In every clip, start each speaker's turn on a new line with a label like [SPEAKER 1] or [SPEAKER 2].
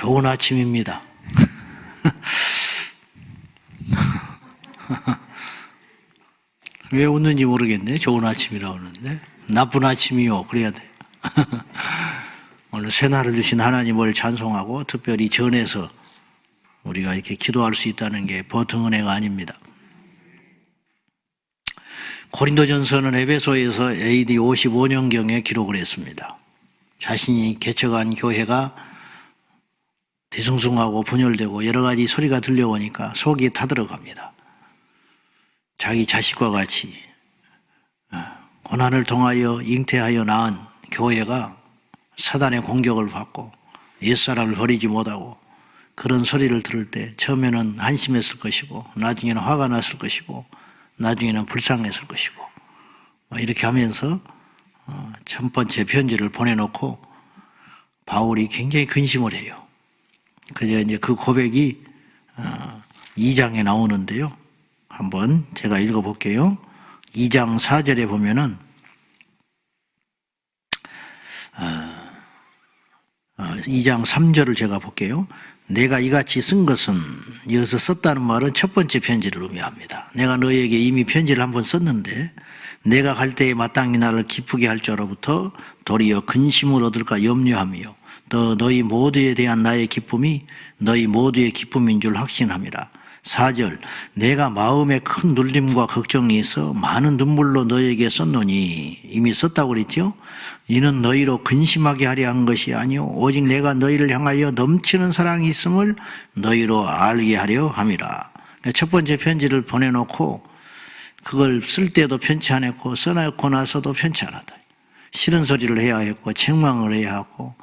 [SPEAKER 1] 좋은 아침입니다. 왜 웃는지 모르겠네. 좋은 아침이라고 하는데. 나쁜 아침이요. 그래야 돼. 오늘 새날을 주신 하나님을 찬송하고 특별히 전해서 우리가 이렇게 기도할 수 있다는 게 보통 은혜가 아닙니다. 고린도전서는 에베소에서 AD 55년경에 기록을 했습니다. 자신이 개척한 교회가 뒤숭숭하고 분열되고 여러 가지 소리가 들려오니까 속이 타들어갑니다. 자기 자식과 같이 고난을 통하여 잉태하여 낳은 교회가 사단의 공격을 받고 옛사람을 버리지 못하고 그런 소리를 들을 때 처음에는 한심했을 것이고 나중에는 화가 났을 것이고 나중에는 불쌍했을 것이고 이렇게 하면서 첫 번째 편지를 보내놓고 바울이 굉장히 근심을 해요. 그래서 이제 그 고백이 2장에 나오는데요. 한번 제가 읽어볼게요. 2장 4절에 보면은 2장 3절을 제가 볼게요. 내가 이같이 쓴 것은, 여기서 썼다는 말은 첫 번째 편지를 의미합니다. 내가 너희에게 이미 편지를 한번 썼는데 내가 갈 때에 마땅히 나를 기쁘게 할 자로부터 도리어 근심을 얻을까 염려하며 또 너희 모두에 대한 나의 기쁨이 너희 모두의 기쁨인 줄 확신함이라. 4절, 내가 마음에 큰 눌림과 걱정이 있어 많은 눈물로 너희에게 썼노니, 이미 썼다고 그랬죠. 이는 너희로 근심하게 하려 한 것이 아니요 오직 내가 너희를 향하여 넘치는 사랑이 있음을 너희로 알게 하려 함이라. 첫 번째 편지를 보내놓고 그걸 쓸 때도 편치 않았고 써놓고 나서도 편치 않았다. 싫은 소리를 해야 했고 책망을 해야 하고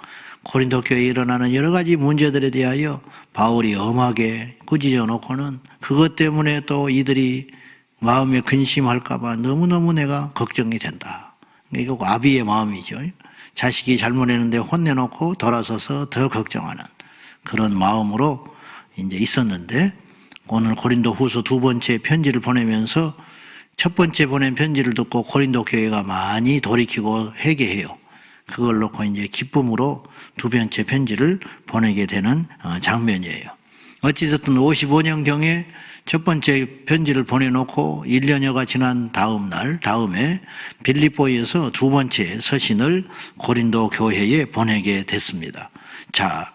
[SPEAKER 1] 고린도 교회에 일어나는 여러 가지 문제들에 대하여 바울이 엄하게 꾸짖어 놓고는 그것 때문에 또 이들이 마음에 근심할까 봐 너무너무 내가 걱정이 된다. 이거 아비의 마음이죠. 자식이 잘못했는데 혼내놓고 돌아서서 더 걱정하는 그런 마음으로 이제 있었는데, 오늘 고린도 후서 두 번째 편지를 보내면서 첫 번째 보낸 편지를 듣고 고린도 교회가 많이 돌이키고 회개해요. 그걸 놓고 이제 기쁨으로 두 번째 편지를 보내게 되는 장면이에요. 어찌됐든 55년경에 첫 번째 편지를 보내놓고 1년여가 지난 다음에 빌립보에서 두 번째 서신을 고린도 교회에 보내게 됐습니다. 자,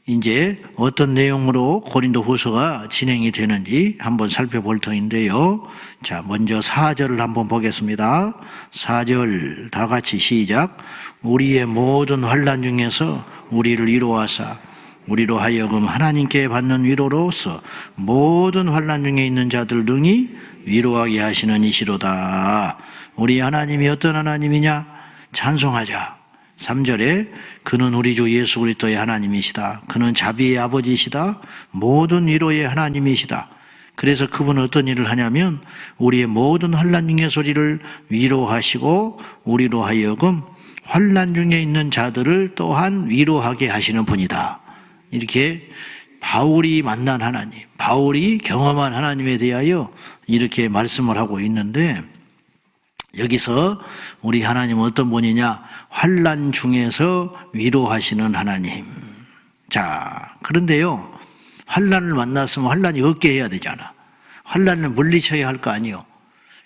[SPEAKER 1] 이제 어떤 내용으로 고린도 후서가 진행이 되는지 한번 살펴볼 터인데요. 자, 먼저 4절을 한번 보겠습니다. 4절 다 같이 시작. 우리의 모든 환난 중에서 우리를 위로하사 우리로 하여금 하나님께 받는 위로로서 모든 환난 중에 있는 자들 등이 위로하게 하시는 이시로다. 우리 하나님이 어떤 하나님이냐? 찬송하자. 3절에 그는 우리 주 예수 그리스도의 하나님이시다. 그는 자비의 아버지이시다. 모든 위로의 하나님이시다. 그래서 그분은 어떤 일을 하냐면 우리의 모든 환난 중에 소리를 위로하시고 우리로 하여금 환난 중에 있는 자들을 또한 위로하게 하시는 분이다. 이렇게 바울이 만난 하나님, 바울이 경험한 하나님에 대하여 이렇게 말씀을 하고 있는데, 여기서 우리 하나님은 어떤 분이냐? 환난 중에서 위로하시는 하나님. 자, 그런데요, 환난을 만났으면 환난이 없게 해야 되잖아. 환난을 물리쳐야 할 거 아니요.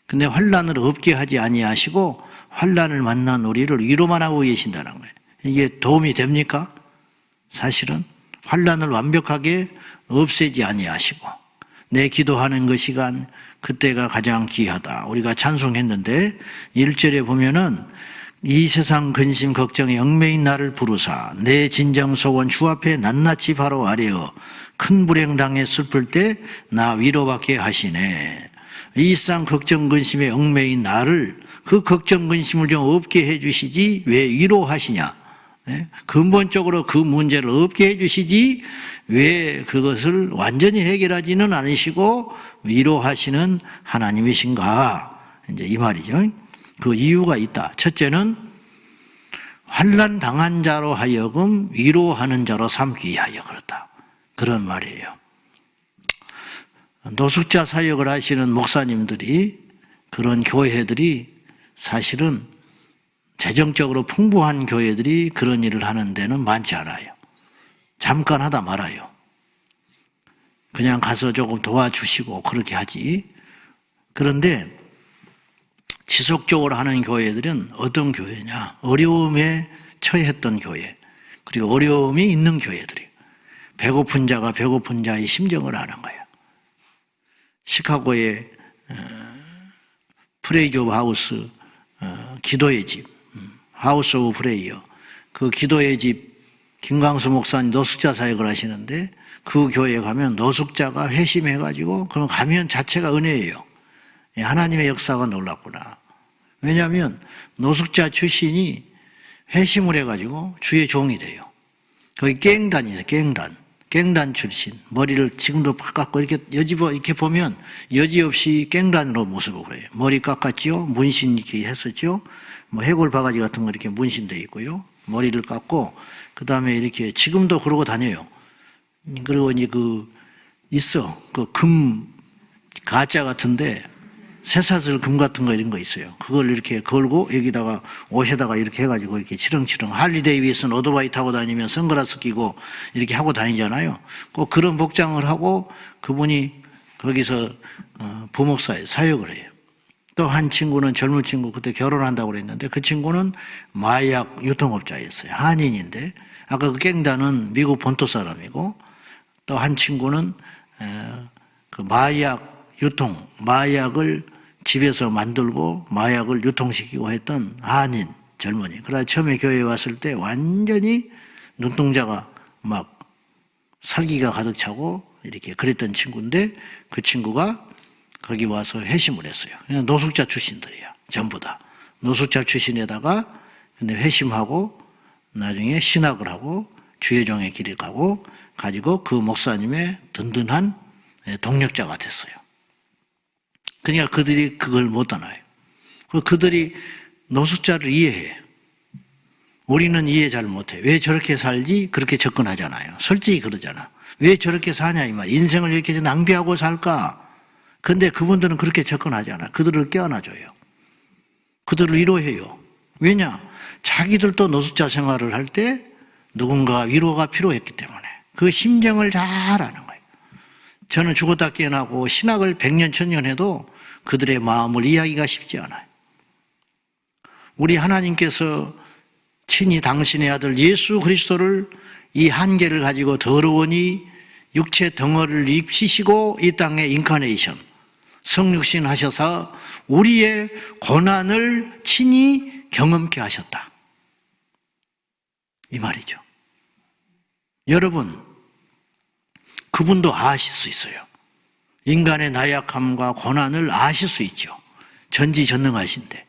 [SPEAKER 1] 근데 환난을 없게 하지 아니하시고 환난을 만난 우리를 위로만 하고 계신다는 거예요. 이게 도움이 됩니까? 사실은 환난을 완벽하게 없애지 아니하시고 내 기도하는 그 시간, 그때가 가장 귀하다. 우리가 찬송했는데 1절에 보면은 이 세상 근심 걱정에 얽매인 나를 부르사 내 진정 소원 주 앞에 낱낱이 바로 아뢰어 큰 불행 당해 슬플 때 나 위로받게 하시네. 이 세상 걱정 근심에 얽매인 나를, 그 걱정 근심을 좀 없게 해주시지 왜 위로하시냐? 근본적으로 그 문제를 없게 해주시지 왜 그것을 완전히 해결하지는 않으시고 위로하시는 하나님이신가? 이제 이 말이죠. 그 이유가 있다. 첫째는 환난 당한 자로 하여금 위로하는 자로 삼기 위하여 그렇다. 그런 말이에요. 노숙자 사역을 하시는 목사님들이, 그런 교회들이 사실은 재정적으로 풍부한 교회들이 그런 일을 하는 데는 많지 않아요. 잠깐 하다 말아요. 그냥 가서 조금 도와주시고 그렇게 하지. 그런데 지속적으로 하는 교회들은 어떤 교회냐? 어려움에 처했던 교회, 그리고 어려움이 있는 교회들이에요. 배고픈 자가 배고픈 자의 심정을 아는 거예요. 시카고의 프레이즈 오브 하우스, 기도의 집, 하우스 오브 프레이어, 그 기도의 집 김광수 목사님 노숙자 사역을 하시는데 그 교회에 가면 노숙자가 회심해가지고 그럼 가면 자체가 은혜예요. 하나님의 역사가 놀랍구나. 왜냐하면 노숙자 출신이 회심을 해가지고 주의 종이 돼요. 거기 깽단이 있어요. 깽단 출신. 머리를 지금도 깎고 이렇게 여집어 이렇게 보면 여지없이 깽단으로 모습을 그래요. 머리 깎았지요. 문신 이렇게 했었죠. 뭐 해골 바가지 같은 거 이렇게 문신되어 있고요. 머리를 깎고 그 다음에 이렇게 지금도 그러고 다녀요. 그리고 이제 있어. 금 가짜 같은데 쇠사슬 금 같은 거 이런 거 있어요. 그걸 이렇게 걸고 여기다가 옷에다가 이렇게 해가지고 이렇게 치렁치렁 할리 데이비슨 오토바이 타고 다니면 선글라스 끼고 이렇게 하고 다니잖아요. 꼭 그런 복장을 하고 그분이 거기서 부목사에 사역을 해요. 또 한 친구는 젊은 친구 그때 결혼한다고 그랬는데 그 친구는 마약 유통업자였어요. 한인인데 아까 그 깽단은 미국 본토 사람이고 또 한 친구는 그 마약을 집에서 만들고 마약을 유통시키고 했던 한인 젊은이. 그러다 처음에 교회에 왔을 때 완전히 눈동자가 막 살기가 가득 차고 이렇게 그랬던 친구인데 그 친구가 거기 와서 회심을 했어요. 그냥 노숙자 출신들이야. 전부 다. 노숙자 출신에다가 근데 회심하고 나중에 신학을 하고 주의 종의 길을 가지고 그 목사님의 든든한 동력자가 됐어요. 그러니까 그들이 그걸 못 떠나요. 그들이 노숙자를 이해해. 우리는 이해 잘 못해. 왜 저렇게 살지? 그렇게 접근하잖아요. 솔직히 그러잖아. 왜 저렇게 사냐 이 말. 인생을 이렇게 낭비하고 살까? 근데 그분들은 그렇게 접근하잖아. 그들을 껴안아줘요. 그들을 위로해요. 왜냐? 자기들도 노숙자 생활을 할 때 누군가 위로가 필요했기 때문에 그 심정을 잘 아는 거예요. 저는 죽었다 깨어나고 신학을 100년, 1000년 해도 그들의 마음을 이해하기가 쉽지 않아요. 우리 하나님께서 친히 당신의 아들 예수 그리스도를 이 한계를 가지고 더러우니 육체 덩어리를 입히시고 이 땅에 인카네이션, 성육신 하셔서 우리의 고난을 친히 경험케 하셨다. 이 말이죠. 여러분, 그분도 아실 수 있어요. 인간의 나약함과 고난을 아실 수 있죠. 전지전능하신데.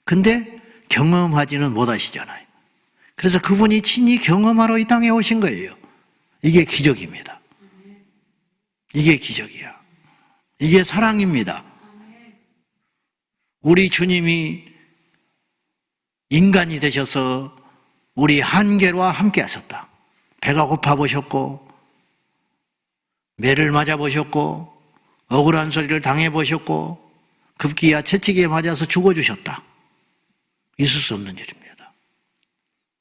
[SPEAKER 1] 근데 경험하지는 못하시잖아요. 그래서 그분이 친히 경험하러 이 땅에 오신 거예요. 이게 기적입니다. 이게 기적이야. 이게 사랑입니다. 우리 주님이 인간이 되셔서 우리 한계와 함께 하셨다. 배가 고파 보셨고 매를 맞아 보셨고 억울한 소리를 당해 보셨고 급기야 채찍에 맞아서 죽어주셨다. 있을 수 없는 일입니다.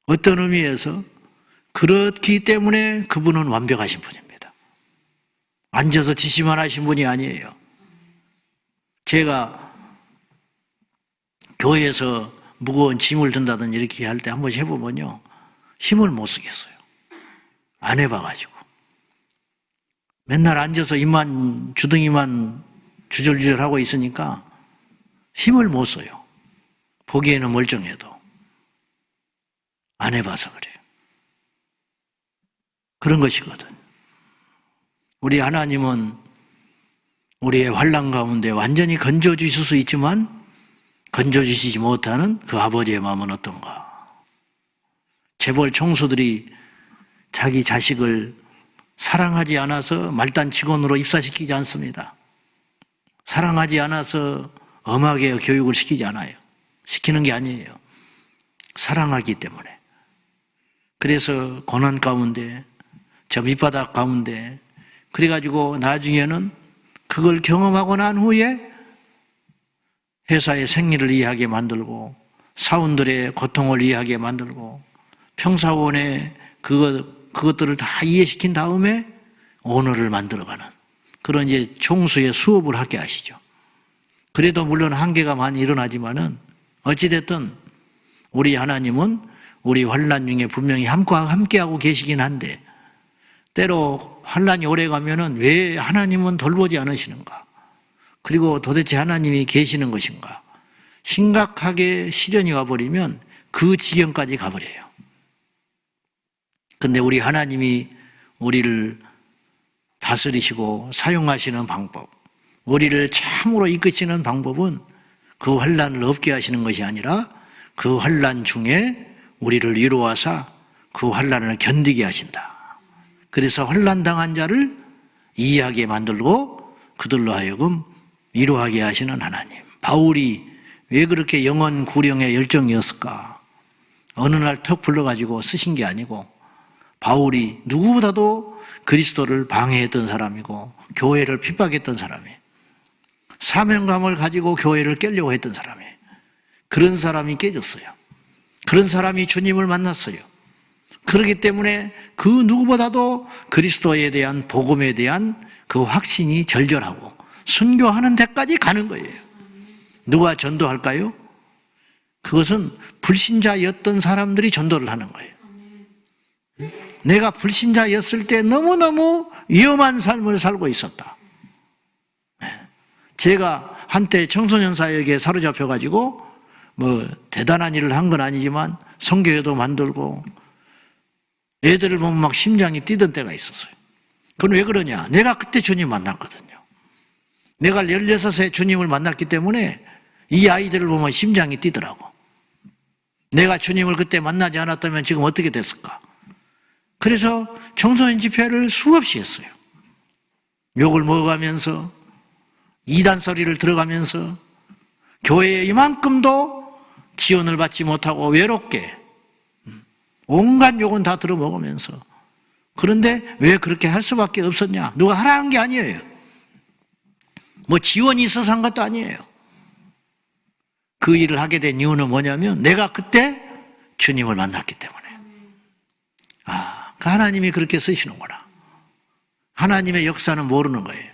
[SPEAKER 1] 어떤 의미에서 그렇기 때문에 그분은 완벽하신 분입니다. 앉아서 지시만 하신 분이 아니에요. 제가 교회에서 무거운 짐을 든다든지 이렇게 할 때 한 번씩 해보면요, 힘을 못 쓰겠어요. 안 해봐가지고. 맨날 앉아서 주둥이만 주절주절 하고 있으니까 힘을 못 써요. 보기에는 멀쩡해도. 안 해봐서 그래요. 그런 것이거든. 우리 하나님은 우리의 환난 가운데 완전히 건져주실 수 있지만 건져주시지 못하는 그 아버지의 마음은 어떤가? 재벌 총수들이 자기 자식을 사랑하지 않아서 말단 직원으로 입사시키지 않습니다. 사랑하지 않아서 엄하게 교육을 시키지 않아요. 시키는 게 아니에요. 사랑하기 때문에. 그래서 고난 가운데, 저 밑바닥 가운데, 그래가지고 나중에는 그걸 경험하고 난 후에 회사의 생리를 이해하게 만들고, 사원들의 고통을 이해하게 만들고, 평사원의 그거 그것들을 다 이해시킨 다음에 언어를 만들어가는 그런 이제 총수의 수업을 하게 하시죠. 그래도 물론 한계가 많이 일어나지만은 어찌됐든 우리 하나님은 우리 환난 중에 분명히 함께하고 계시긴 한데 때로 환난이 오래가면은 왜 하나님은 돌보지 않으시는가? 그리고 도대체 하나님이 계시는 것인가? 심각하게 시련이 와버리면 그 지경까지 가버려요. 근데 우리 하나님이 우리를 다스리시고 사용하시는 방법, 우리를 참으로 이끄시는 방법은 그 환난을 없게 하시는 것이 아니라 그 환난 중에 우리를 위로하사 그 환난을 견디게 하신다. 그래서 환난 당한 자를 이해하게 만들고 그들로 하여금 위로하게 하시는 하나님. 바울이 왜 그렇게 영원 구령의 열정이었을까? 어느 날 턱 불러가지고 쓰신 게 아니고 바울이 누구보다도 그리스도를 방해했던 사람이고 교회를 핍박했던 사람이에요. 사명감을 가지고 교회를 깨려고 했던 사람이에요. 그런 사람이 깨졌어요. 그런 사람이 주님을 만났어요. 그렇기 때문에 그 누구보다도 그리스도에 대한 복음에 대한 그 확신이 절절하고 순교하는 데까지 가는 거예요. 누가 전도할까요? 그것은 불신자였던 사람들이 전도를 하는 거예요. 내가 불신자였을 때 너무너무 위험한 삶을 살고 있었다. 제가 한때 청소년 사역에 사로잡혀가지고 대단한 일을 한 건 아니지만 선교회도 만들고 애들을 보면 막 심장이 뛰던 때가 있었어요. 그건 왜 그러냐? 내가 그때 주님 만났거든요. 내가 16세 주님을 만났기 때문에 이 아이들을 보면 심장이 뛰더라고. 내가 주님을 그때 만나지 않았다면 지금 어떻게 됐을까? 그래서 청소년 집회를 수없이 했어요. 욕을 먹어가면서 이단 소리를 들어가면서 교회에 이만큼도 지원을 받지 못하고 외롭게 온갖 욕은 다 들어먹으면서 그런데 왜 그렇게 할 수밖에 없었냐? 누가 하라는 게 아니에요. 뭐 지원이 있어서 한 것도 아니에요. 그 일을 하게 된 이유는 뭐냐면 내가 그때 주님을 만났기 때문에. 그 하나님이 그렇게 쓰시는구나. 하나님의 역사는 모르는 거예요.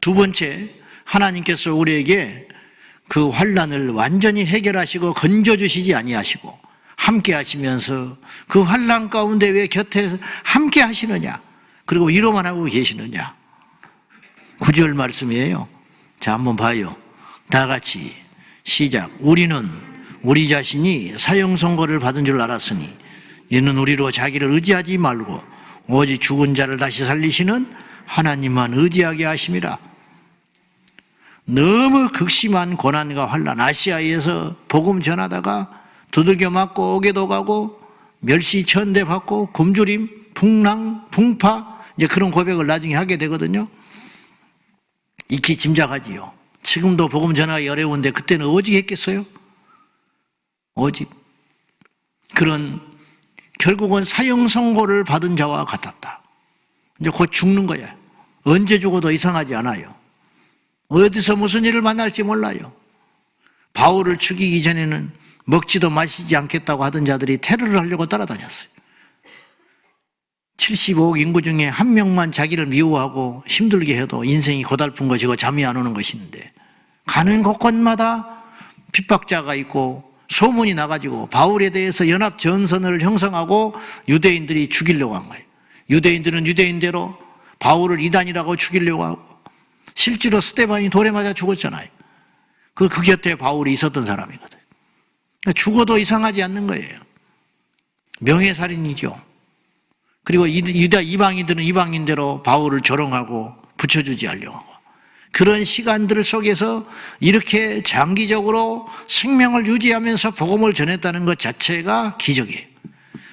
[SPEAKER 1] 두 번째, 하나님께서 우리에게 그 환난을 완전히 해결하시고 건져주시지 아니하시고 함께 하시면서 그 환난 가운데 왜 곁에 함께 하시느냐? 그리고 위로만 하고 계시느냐? 9절 말씀이에요. 자, 한번 봐요. 다 같이 시작. 우리는 우리 자신이 사형 선고를 받은 줄 알았으니 이는 우리로 자기를 의지하지 말고 오직 죽은 자를 다시 살리시는 하나님만 의지하게 하심이라. 너무 극심한 고난과 환난, 아시아에서 복음 전하다가 두들겨 맞고 오게도 가고 멸시 천대 받고 굶주림, 풍랑, 풍파 이제 그런 고백을 나중에 하게 되거든요. 익히 짐작하지요. 지금도 복음 전하기 어려운데 그때는 오직 했겠어요? 오직. 그런 결국은 사형 선고를 받은 자와 같았다. 이제 곧 죽는 거야. 언제 죽어도 이상하지 않아요. 어디서 무슨 일을 만날지 몰라요. 바울을 죽이기 전에는 먹지도 마시지 않겠다고 하던 자들이 테러를 하려고 따라다녔어요. 75억 인구 중에 한 명만 자기를 미워하고 힘들게 해도 인생이 고달픈 것이고 잠이 안 오는 것인데 가는 곳곳마다 핍박자가 있고 소문이 나가지고 바울에 대해서 연합 전선을 형성하고 유대인들이 죽이려고 한 거예요. 유대인들은 유대인대로 바울을 이단이라고 죽이려고 하고 실제로 스데반이 돌에 맞아 죽었잖아요. 그 곁에 바울이 있었던 사람이거든. 죽어도 이상하지 않는 거예요. 명예살인이죠. 그리고 유다 이방인들은 이방인대로 바울을 조롱하고 붙여주지 않으려고 하고 그런 시간들 속에서 이렇게 장기적으로 생명을 유지하면서 복음을 전했다는 것 자체가 기적이에요.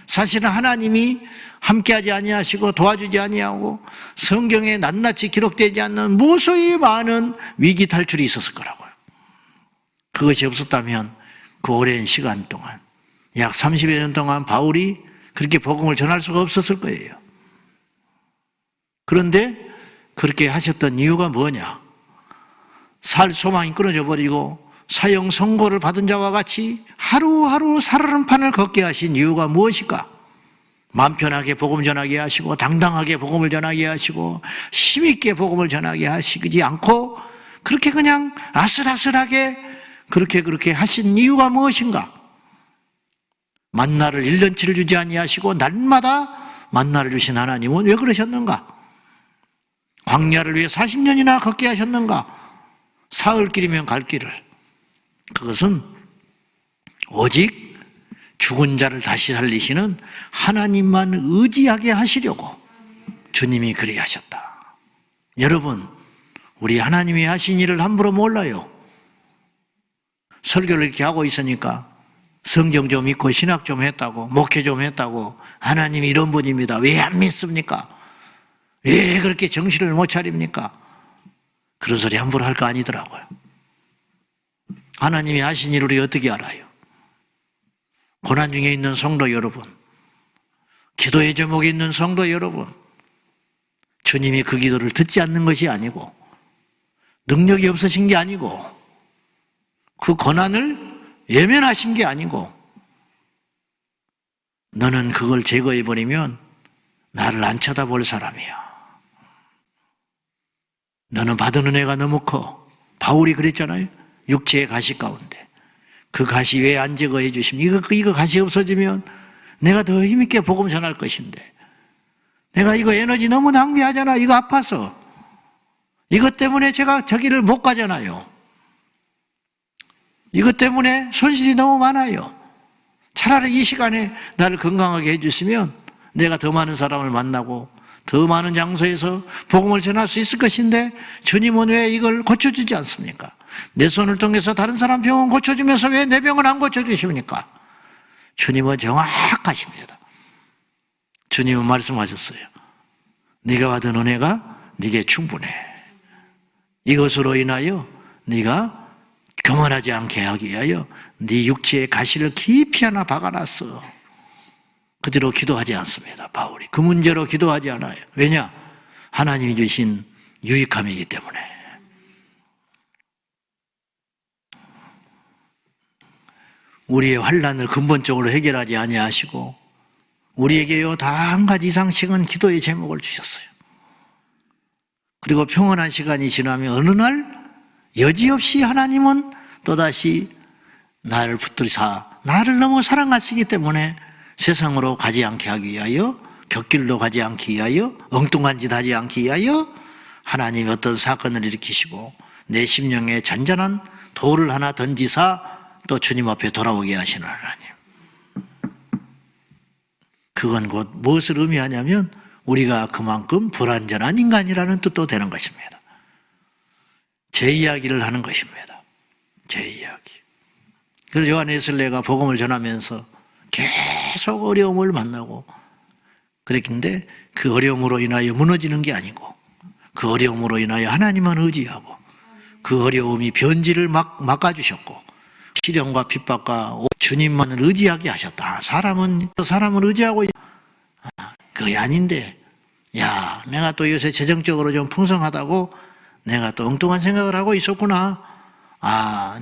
[SPEAKER 1] 사실은 하나님이 함께하지 아니하시고 도와주지 아니하고 성경에 낱낱이 기록되지 않는 무수히 많은 위기 탈출이 있었을 거라고요. 그것이 없었다면 그 오랜 시간 동안 약 30여 년 동안 바울이 그렇게 복음을 전할 수가 없었을 거예요. 그런데 그렇게 하셨던 이유가 뭐냐? 살 소망이 끊어져 버리고 사형 선고를 받은 자와 같이 하루하루 살얼음판을 걷게 하신 이유가 무엇일까? 마음 편하게 복음 전하게 하시고 당당하게 복음을 전하게 하시고 힘있게 복음을 전하게 하시지 않고 그렇게 그냥 아슬아슬하게 그렇게 하신 이유가 무엇인가? 만나를 1년치를 주지 아니하시고 날마다 만나를 주신 하나님은 왜 그러셨는가? 광야를 위해 40년이나 걷게 하셨는가? 사흘 길이면 갈 길을. 그것은 오직 죽은 자를 다시 살리시는 하나님만 의지하게 하시려고 주님이 그리 하셨다. 여러분, 우리 하나님이 하신 일을 함부로 몰라요. 설교를 이렇게 하고 있으니까 성경 좀 읽고 신학 좀 했다고 목회 좀 했다고 하나님이 이런 분입니다. 왜 안 믿습니까? 왜 그렇게 정신을 못 차립니까? 그런 소리 함부로 할 거 아니더라고요. 하나님이 하신 일을 우리 어떻게 알아요? 고난 중에 있는 성도 여러분, 기도의 제목에 있는 성도 여러분, 주님이 그 기도를 듣지 않는 것이 아니고 능력이 없으신 게 아니고 그 고난을 외면하신 게 아니고 너는 그걸 제거해버리면 나를 안 쳐다볼 사람이야. 너는 받은 은혜가 너무 커. 바울이 그랬잖아요. 육체의 가시 가운데 그 가시 왜 안 제거해 주시면 이거 가시 없어지면 내가 더 힘있게 복음 전할 것인데 내가 이거 에너지 너무 낭비하잖아. 이거 아파서 이것 때문에 제가 저기를 못 가잖아요. 이것 때문에 손실이 너무 많아요. 차라리 이 시간에 나를 건강하게 해주시면 내가 더 많은 사람을 만나고 더 많은 장소에서 복음을 전할 수 있을 것인데 주님은 왜 이걸 고쳐주지 않습니까? 내 손을 통해서 다른 사람 병은 고쳐주면서 왜 내 병은 안 고쳐주십니까? 주님은 정확하십니다. 주님은 말씀하셨어요. 네가 받은 은혜가 네게 충분해. 이것으로 인하여 네가 교만하지 않게 하기 위하여 네 육체의 가시를 깊이 하나 박아놨어. 그대로 기도하지 않습니다. 바울이 그 문제로 기도하지 않아요. 왜냐? 하나님이 주신 유익함이기 때문에. 우리의 환난을 근본적으로 해결하지 아니하시고 우리에게요 다 한 가지 이상씩은 기도의 제목을 주셨어요. 그리고 평온한 시간이 지나면 어느 날 여지없이 하나님은 또다시 나를 붙들사 나를 너무 사랑하시기 때문에 세상으로 가지 않게 하기 위하여 곁길로 가지 않기 위하여 엉뚱한 짓 하지 않기 위하여 하나님이 어떤 사건을 일으키시고 내 심령에 잔잔한 돌을 하나 던지사 또 주님 앞에 돌아오게 하시는 하나님. 그건 곧 무엇을 의미하냐면 우리가 그만큼 불완전한 인간이라는 뜻도 되는 것입니다. 제 이야기를 하는 것입니다. 제 이야기. 그래서 요한 웨슬레가 복음을 전하면서 계속 어려움을 만나고 그랬는데 그 어려움으로 인하여 무너지는 게 아니고 그 어려움으로 인하여 하나님만 의지하고 그 어려움이 변질을 막아주셨고 시련과 핍박과 주님만을 의지하게 하셨다. 사람은 의지하고 그게 아닌데 야 내가 또 요새 재정적으로 좀 풍성하다고 내가 또 엉뚱한 생각을 하고 있었구나.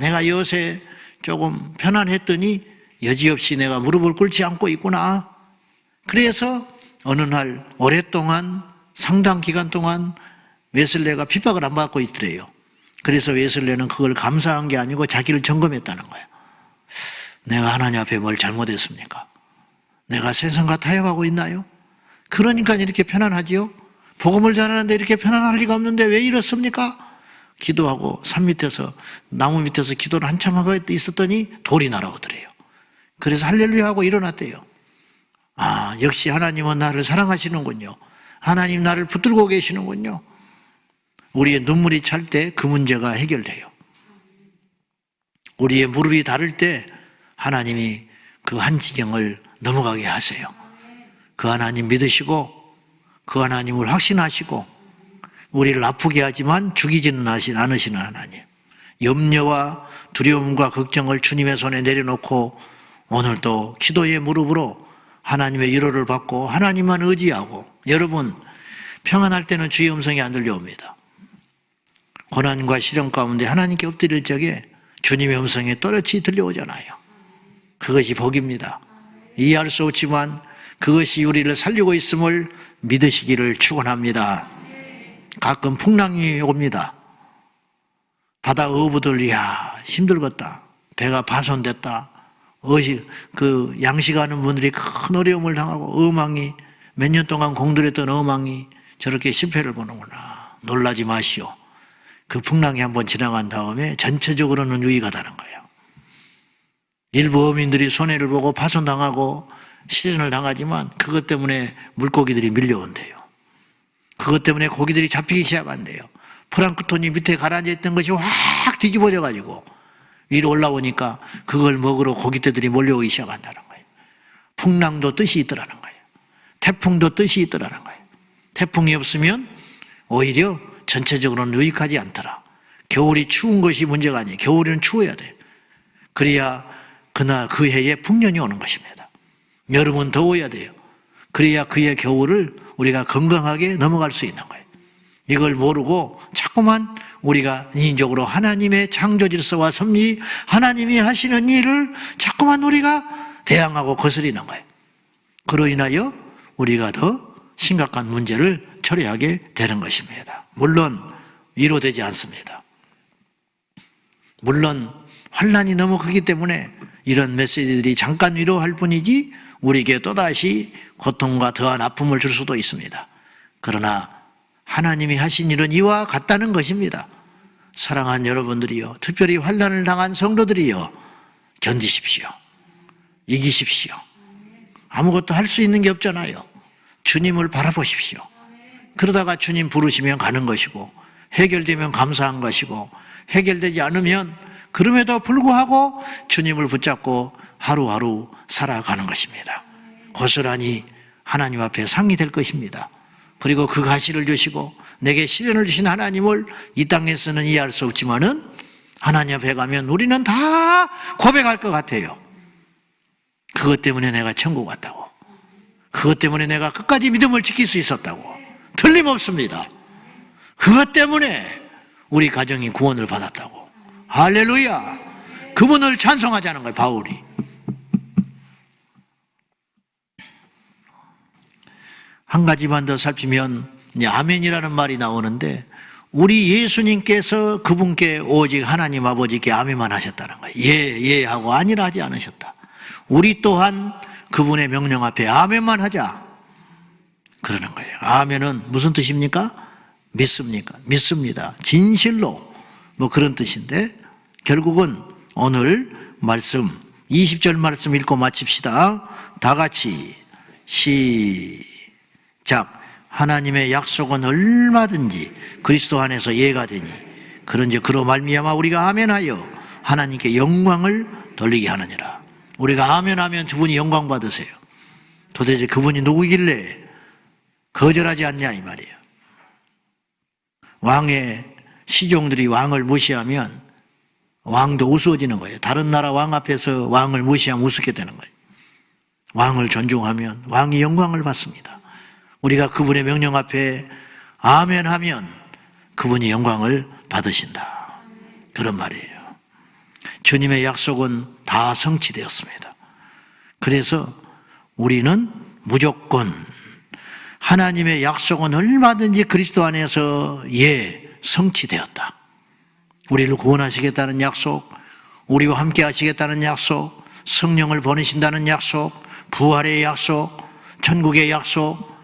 [SPEAKER 1] 내가 요새 조금 편안했더니 여지없이 내가 무릎을 꿇지 않고 있구나. 그래서 어느 날 오랫동안 상당 기간 동안 웨슬레가 핍박을 안 받고 있더래요. 그래서 웨슬레는 그걸 감사한 게 아니고 자기를 점검했다는 거예요. 내가 하나님 앞에 뭘 잘못했습니까? 내가 세상과 타협하고 있나요? 그러니까 이렇게 편안하지요? 복음을 전하는데 이렇게 편안할 리가 없는데 왜 이렇습니까? 기도하고 산 밑에서 나무 밑에서 기도를 한참 하고 있었더니 돌이 날아오더래요. 그래서 할렐루야 하고 일어났대요. 역시 하나님은 나를 사랑하시는군요. 하나님 나를 붙들고 계시는군요. 우리의 눈물이 찰 때 그 문제가 해결돼요. 우리의 무릎이 닳을 때 하나님이 그 한 지경을 넘어가게 하세요. 그 하나님 믿으시고 그 하나님을 확신하시고 우리를 아프게 하지만 죽이지는 않으시는 하나님. 염려와 두려움과 걱정을 주님의 손에 내려놓고 오늘도 기도의 무릎으로 하나님의 위로를 받고 하나님만 의지하고 여러분 평안할 때는 주의 음성이 안 들려옵니다. 고난과 시련 가운데 하나님께 엎드릴 적에 주님의 음성이 또렷이 들려오잖아요. 그것이 복입니다. 이해할 수 없지만 그것이 우리를 살리고 있음을 믿으시기를 축원합니다. 가끔 풍랑이 옵니다. 바다 어부들, 야, 힘들겠다. 배가 파손됐다. 양식하는 분들이 큰 어려움을 당하고 어망이 몇 년 동안 공들였던 어망이 저렇게 실패를 보는구나. 놀라지 마시오. 그 풍랑이 한번 지나간 다음에 전체적으로는 유익하다는 거예요. 일부 어민들이 손해를 보고 파손당하고 시련을 당하지만 그것 때문에 물고기들이 밀려온대요. 그것 때문에 고기들이 잡히기 시작한대요. 프랑크톤이 밑에 가라앉아 있던 것이 확 뒤집어져 가지고 위로 올라오니까 그걸 먹으러 고깃대들이 몰려오기 시작한다는 거예요. 풍랑도 뜻이 있더라는 거예요. 태풍도 뜻이 있더라는 거예요. 태풍이 없으면 오히려 전체적으로는 유익하지 않더라. 겨울이 추운 것이 문제가 아니에요. 겨울에는 추워야 돼요. 그래야 그날 그 해에 풍년이 오는 것입니다. 여름은 더워야 돼요. 그래야 그해 겨울을 우리가 건강하게 넘어갈 수 있는 거예요. 이걸 모르고 자꾸만 우리가 인적으로 하나님의 창조 질서와 섭리, 하나님이 하시는 일을 자꾸만 우리가 대항하고 거스리는 거예요. 그로 인하여 우리가 더 심각한 문제를 처리하게 되는 것입니다. 물론 위로되지 않습니다. 물론 환난이 너무 크기 때문에 이런 메시지들이 잠깐 위로할 뿐이지 우리에게 또다시 고통과 더한 아픔을 줄 수도 있습니다. 그러나 하나님이 하신 일은 이와 같다는 것입니다. 사랑하는 여러분들이요, 특별히 환난을 당한 성도들이요, 견디십시오. 이기십시오. 아무것도 할 수 있는 게 없잖아요. 주님을 바라보십시오. 그러다가 주님 부르시면 가는 것이고, 해결되면 감사한 것이고, 해결되지 않으면 그럼에도 불구하고 주님을 붙잡고 하루하루 살아가는 것입니다. 고스란히 하나님 앞에 상이 될 것입니다. 그리고 그 가시를 주시고 내게 시련을 주신 하나님을 이 땅에서는 이해할 수 없지만은 하나님 앞에 가면 우리는 다 고백할 것 같아요. 그것 때문에 내가 천국 갔다고, 그것 때문에 내가 끝까지 믿음을 지킬 수 있었다고. 틀림없습니다. 그것 때문에 우리 가정이 구원을 받았다고. 할렐루야. 그분을 찬송하자는 거예요, 바울이. 한 가지만 더 살피면 아멘이라는 말이 나오는데, 우리 예수님께서 그분께 오직 하나님 아버지께 아멘만 하셨다는 거예요. 예 하고 아니라 하지 않으셨다. 우리 또한 그분의 명령 앞에 아멘만 하자 그러는 거예요. 아멘은 무슨 뜻입니까? 믿습니까? 믿습니다. 진실로, 뭐 그런 뜻인데, 결국은 오늘 말씀 20절 말씀 읽고 마칩시다. 다 같이 시작. 하나님의 약속은 얼마든지 그리스도 안에서 예가 되니 그런즉 그로 말미암아 우리가 아멘하여 하나님께 영광을 돌리게 하느니라. 우리가 아멘하면 주분이 영광 받으세요. 도대체 그분이 누구길래 거절하지 않냐 이 말이에요. 왕의 시종들이 왕을 무시하면 왕도 우스워지는 거예요. 다른 나라 왕 앞에서 왕을 무시하면 우습게 되는 거예요. 왕을 존중하면 왕이 영광을 받습니다. 우리가 그분의 명령 앞에 아멘하면 그분이 영광을 받으신다, 그런 말이에요. 주님의 약속은 다 성취되었습니다. 그래서 우리는 무조건 하나님의 약속은 얼마든지 그리스도 안에서 성취되었다. 우리를 구원하시겠다는 약속, 우리와 함께 하시겠다는 약속, 성령을 보내신다는 약속, 부활의 약속, 천국의 약속,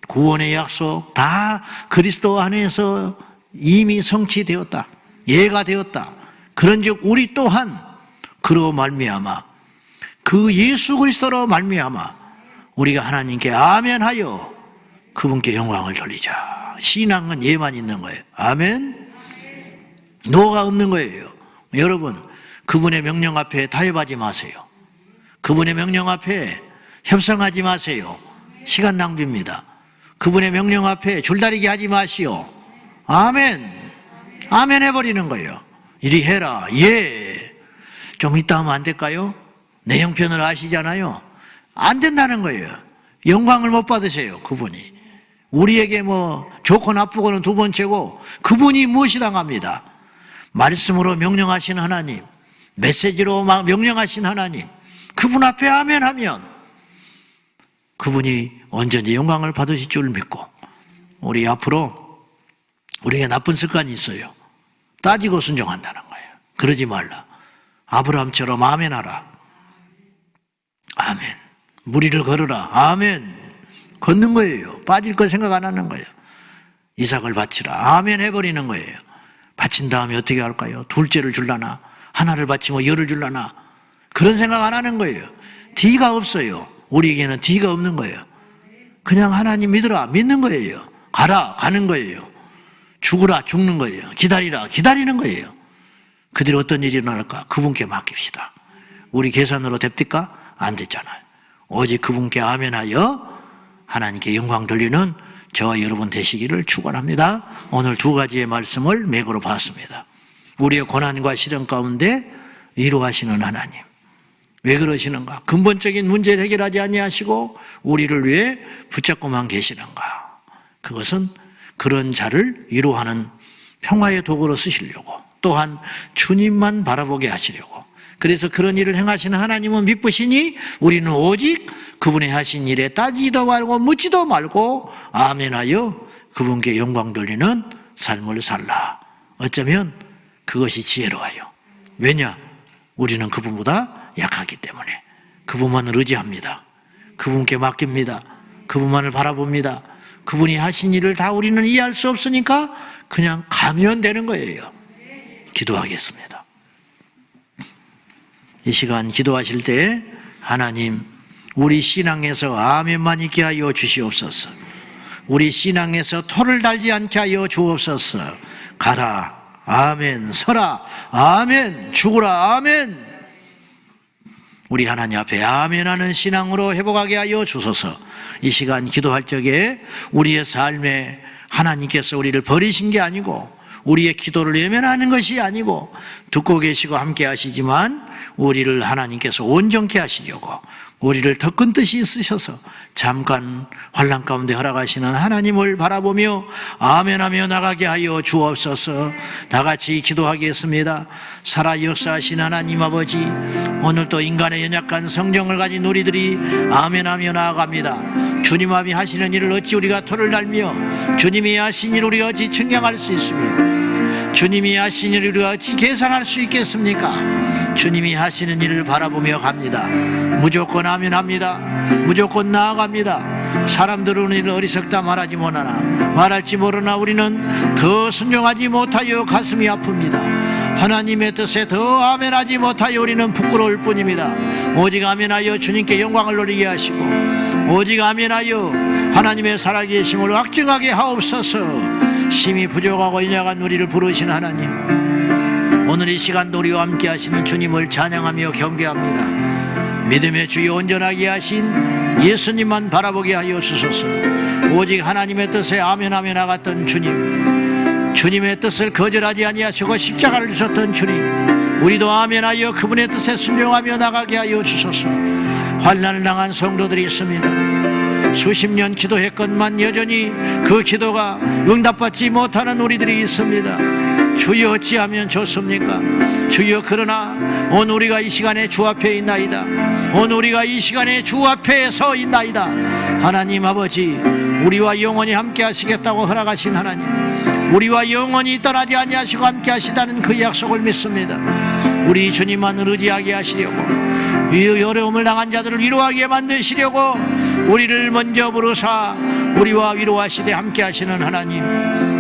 [SPEAKER 1] 구원의 약속, 다 그리스도 안에서 이미 성취되었다. 예가 되었다. 그런즉 우리 또한 그로 말미암아, 그 예수 그리스도로 말미암아 우리가 하나님께 아멘하여 그분께 영광을 돌리자. 신앙은 예만 있는 거예요. 아멘. 노가 없는 거예요. 여러분, 그분의 명령 앞에 타협하지 마세요. 그분의 명령 앞에 협상하지 마세요. 시간 낭비입니다. 그분의 명령 앞에 줄다리기 하지 마시오. 아멘. 아멘 해버리는 거예요. 이리 해라. 좀 이따 하면 안 될까요? 내 형편을 아시잖아요. 안 된다는 거예요. 영광을 못 받으세요. 그분이 우리에게 뭐 좋고 나쁘고는 두 번째고, 그분이 무엇이 당합니다. 말씀으로 명령하신 하나님, 메시지로 명령하신 하나님, 그분 앞에 아멘하면 그분이 언제든지 영광을 받으실 줄 믿고, 우리 앞으로 우리에게 나쁜 습관이 있어요. 따지고 순종한다는 거예요. 그러지 말라. 아브라함처럼 아멘하라. 아멘. 무리를 걸으라. 아멘. 걷는 거예요. 빠질 거 생각 안 하는 거예요. 이삭을 바치라. 아멘 해버리는 거예요. 바친 다음에 어떻게 할까요? 둘째를 줄라나? 하나를 바치면 열을 줄라나? 그런 생각 안 하는 거예요. D가 없어요. 우리에게는 D가 없는 거예요. 그냥 하나님 믿으라. 믿는 거예요. 가라. 가는 거예요. 죽으라. 죽는 거예요. 기다리라. 기다리는 거예요. 그들이 어떤 일이 일어날까? 그분께 맡깁시다. 우리 계산으로 됩니까? 안 됐잖아요. 오직 그분께 아멘하여 하나님께 영광 돌리는 저와 여러분 되시기를 축원합니다. 오늘 두 가지의 말씀을 맥으로 봤습니다. 우리의 고난과 시련 가운데 위로하시는 하나님. 왜 그러시는가? 근본적인 문제를 해결하지 아니하시고 우리를 위해 붙잡고만 계시는가? 그것은 그런 자를 위로하는 평화의 도구로 쓰시려고, 또한 주님만 바라보게 하시려고. 그래서 그런 일을 행하시는 하나님은 미쁘시니 우리는 오직 그분의 하신 일에 따지도 말고 묻지도 말고 아멘하여 그분께 영광 돌리는 삶을 살라. 어쩌면 그것이 지혜로워요. 왜냐? 우리는 그분보다 약하기 때문에. 그분만을 의지합니다. 그분께 맡깁니다. 그분만을 바라봅니다. 그분이 하신 일을 다 우리는 이해할 수 없으니까 그냥 가면 되는 거예요. 기도하겠습니다. 이 시간 기도하실 때 하나님, 우리 신앙에서 아멘만 있게 하여 주시옵소서. 우리 신앙에서 토를 달지 않게 하여 주옵소서. 가라. 아멘. 서라. 아멘. 죽으라. 아멘. 우리 하나님 앞에 아멘하는 신앙으로 회복하게 하여 주소서. 이 시간 기도할 적에 우리의 삶에 하나님께서 우리를 버리신 게 아니고, 우리의 기도를 외면하는 것이 아니고, 듣고 계시고 함께 하시지만 우리를 하나님께서 온전케 하시려고 우리를 더 큰 뜻이 있으셔서 잠깐 환난 가운데 허락하시는 하나님을 바라보며 아멘하며 나가게 하여 주옵소서. 다 같이 기도하겠습니다. 살아 역사하신 하나님 아버지, 오늘도 인간의 연약한 성정을 가진 우리들이 아멘하며 나아갑니다. 주님 앞에 하시는 일을 어찌 우리가 토를 달며, 주님이 하신 일을 우리가 어찌 측량할 수 있으며, 주님이 하신 일을 우리가 어찌 계산할 수 있겠습니까? 주님이 하시는 일을 바라보며 갑니다. 무조건 아멘합니다. 무조건 나아갑니다. 사람들은 우리를 어리석다 말하지 못하나, 말할지 모르나 우리는 더 순종하지 못하여 가슴이 아픕니다. 하나님의 뜻에 더 아멘하지 못하여 우리는 부끄러울 뿐입니다. 오직 아멘하여 주님께 영광을 돌리게 하시고, 오직 아멘하여 하나님의 살아계심을 확증하게 하옵소서. 심히 부족하고 연약한 우리를 부르신 하나님, 오늘 이 시간도 우리와 함께 하시는 주님을 찬양하며 경배합니다. 믿음의 주여 온전하게 하신 예수님만 바라보게 하여 주소서. 오직 하나님의 뜻에 아멘하며 나갔던 주님, 주님의 뜻을 거절하지 아니하시고 십자가를 주셨던 주님, 우리도 아멘하여 그분의 뜻에 순종하며 나가게 하여 주소서. 환난을 당한 성도들이 있습니다. 수십 년 기도했건만 여전히 그 기도가 응답받지 못하는 우리들이 있습니다. 주여 어찌하면 좋습니까? 주여, 그러나 오늘 우리가 이 시간에 주 앞에 있나이다. 오늘 우리가 이 시간에 주 앞에 서 있나이다. 하나님 아버지, 우리와 영원히 함께 하시겠다고 허락하신 하나님, 우리와 영원히 떠나지 아니하시고 함께 하시다는 그 약속을 믿습니다. 우리 주님만을 의지하게 하시려고, 이 어려움을 당한 자들을 위로하게 만드시려고 우리를 먼저 부르사 우리와 위로하시되 함께 하시는 하나님,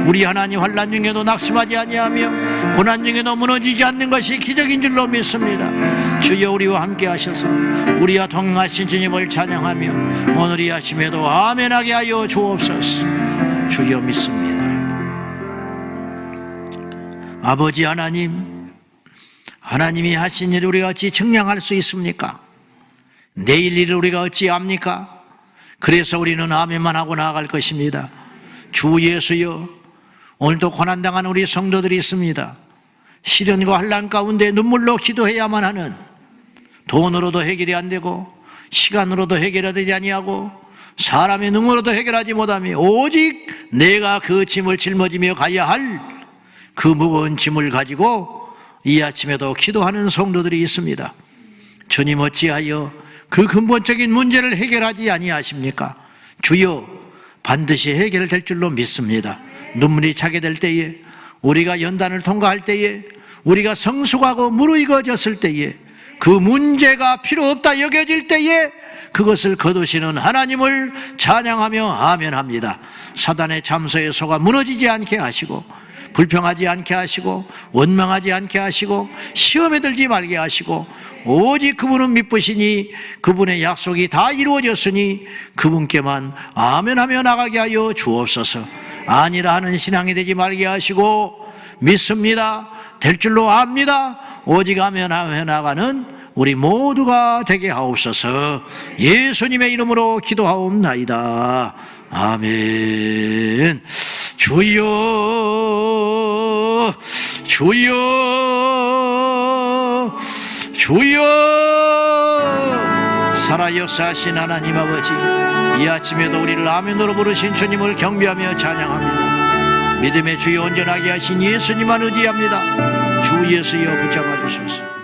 [SPEAKER 1] 우리 하나님 환난 중에도 낙심하지 아니하며 고난 중에도 무너지지 않는 것이 기적인 줄로 믿습니다. 주여, 우리와 함께 하셔서 우리와 동행하신 주님을 찬양하며 오늘 이 아침에도 아멘하게 하여 주옵소서. 주여 믿습니다. 아버지 하나님, 하나님이 하신 일을 우리가 어찌 측량할 수 있습니까? 내일 일을 우리가 어찌 압니까? 그래서 우리는 아멘만 하고 나아갈 것입니다. 주 예수여, 오늘도 고난당한 우리 성도들이 있습니다. 시련과 환난 가운데 눈물로 기도해야만 하는, 돈으로도 해결이 안 되고 시간으로도 해결되지 아니하고 사람의 능으로도 해결하지 못하며 오직 내가 그 짐을 짊어지며 가야 할 그 무거운 짐을 가지고 이 아침에도 기도하는 성도들이 있습니다. 주님 어찌하여 그 근본적인 문제를 해결하지 아니하십니까? 주여, 반드시 해결될 줄로 믿습니다. 눈물이 차게 될 때에, 우리가 연단을 통과할 때에, 우리가 성숙하고 무르익어졌을 때에, 그 문제가 필요 없다 여겨질 때에 그것을 거두시는 하나님을 찬양하며 아멘합니다. 사단의 참소에 속아 무너지지 않게 하시고, 불평하지 않게 하시고, 원망하지 않게 하시고, 시험에 들지 말게 하시고, 오직 그분은 미쁘시니 그분의 약속이 다 이루어졌으니 그분께만 아멘하며 나가게 하여 주옵소서. 아니라 하는 신앙이 되지 말게 하시고, 믿습니다, 될 줄로 압니다, 오직 아멘하며 나가는 우리 모두가 되게 하옵소서. 예수님의 이름으로 기도하옵나이다. 아멘. 주여, 주여, 주여. 살아 역사하신 하나님 아버지, 이 아침에도 우리를 아멘으로 부르신 주님을 경배하며 찬양합니다. 믿음의 주여 온전하게 하신 예수님만 의지합니다. 주 예수여 붙잡아 주소서.